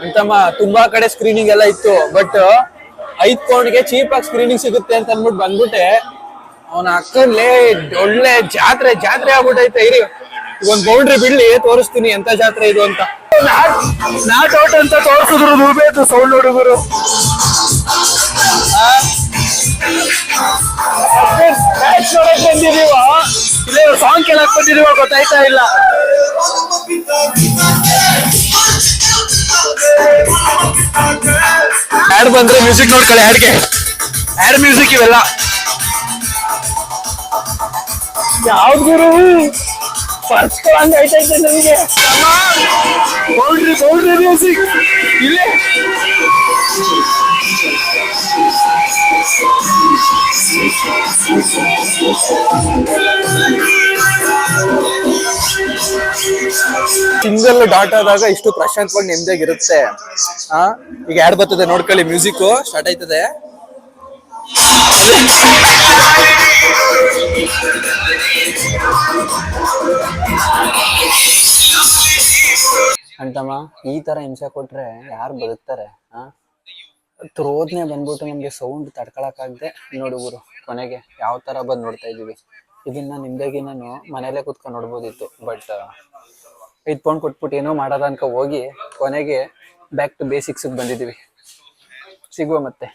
ಅಂತಮ್ಮ ತುಂಬಾ ಕಡೆ ಸ್ಕ್ರೀನಿಂಗ್ ಎಲ್ಲ ಇತ್ತು, ಬಟ್ 5 ಪೌಂಡ್ಗೆ ಚೀಪ್ ಆಗಿ ಸ್ಕ್ರೀನಿಂಗ್ ಸಿಗುತ್ತೆ ಅಂತ ಅಂದ್ಬಿಟ್ಟು ಬಂದ್ಬಿಟ್ಟೆ. ಅವನ ಅಕ್ಕನ್ಲೇ ಒಳ್ಳೆ ಜಾತ್ರೆ ಜಾತ್ರೆ ಆಗ್ಬಿಟ್ಟೈತೆ. ಇರಿ ಒಂದ್ ಬೌಂಡ್ರಿ ಬಿಡ್ಲಿ, ತೋರಿಸ್ತೀನಿ ಎಂತ ಜಾತ್ರೆ ಇದು ಅಂತ. ನಾಟ್ ಔಟ್ ಅಂತ ತೋರಿಸಿದ್ರು ಬೇಕು ಸೌಂಡ್ ಹುಡುಗರು. ಮ್ಯಾಚ್ ನೋಡಕ್ ಬಂದಿದೀವ ಇಲ್ಲೇ ಸಾಂಗ್ ಕೇಳಕ್ ಬಂದಿದೀವ ಗೊತ್ತಾಯ್ತಾ ಇಲ್ಲ. ಆಡ್ ಬಂದ್ರೆ ಮ್ಯೂಸಿಕ್ ನೋಡ್ಕೊಳ್ಳಿ. ಆಡ್ಗೆ ಆಡ್ ಮ್ಯೂಸಿಕ್ ಇವೆಲ್ಲ ಯಾವ್ದು ಗುರು ಪರ್ಸ್ಕೊಂಡ್ ಐತೈತೆ ನಮಗೆ. ಬೌಂಡ್ರಿ ಬೌಂಡ್ರಿ ಮ್ಯೂಸಿಕ್ ಇಲ್ಲೇ. ಸಿಂಗಲ್ ಡಾಟ್ ಆದಾಗ ಇಷ್ಟು ಪ್ರಶಾಂತವಾಗಿ ನೆಮ್ಮದಿಯಾಗಿರುತ್ತೆ. ಈಗ ಯಾಡ್ ಬರ್ತದೆ ನೋಡ್ಕೊಳ್ಳಿ, ಮ್ಯೂಸಿಕ್ ಸ್ಟಾರ್ಟ್ ಆಯ್ತದೆ. ಅಂತಮ್ಮ ಈ ತರ ಹಿಂಸೆ ಕೊಟ್ರೆ ಯಾರು ಬದುಕ್ತಾರೆ? ರೋದ್ನೆ ಬಂದ್ಬಿಟ್ಟು ನಮ್ಗೆ ಸೌಂಡ್ ತಡ್ಕೊಳಕ್ಕಾಗದೆ ನೋಡುಗರು ಕೊನೆಗೆ ಯಾವ ತರ ಬಂದ್ ನೋಡ್ತಾ ಇದೀವಿ. ಇದನ್ನ ನಿಮ್ದಾಗಿ ನಾನು ಮನೇಲೆ ಕುತ್ಕೊಂಡು ನೋಡ್ಬೋದಿತ್ತು, ಬಟ್ 5 ಪೌಂಡ್ ಕೊಟ್ಬಿಟ್ಟು ಏನೋ ಮಾಡೋದ ಅನ್ಕ ಹೋಗಿ ಕೊನೆಗೆ ಬ್ಯಾಕ್ ಟು ಬೇಸಿಕ್ಸ್ ಬಂದಿದೀವಿ. ಸಿಗುವ ಮತ್ತೆ.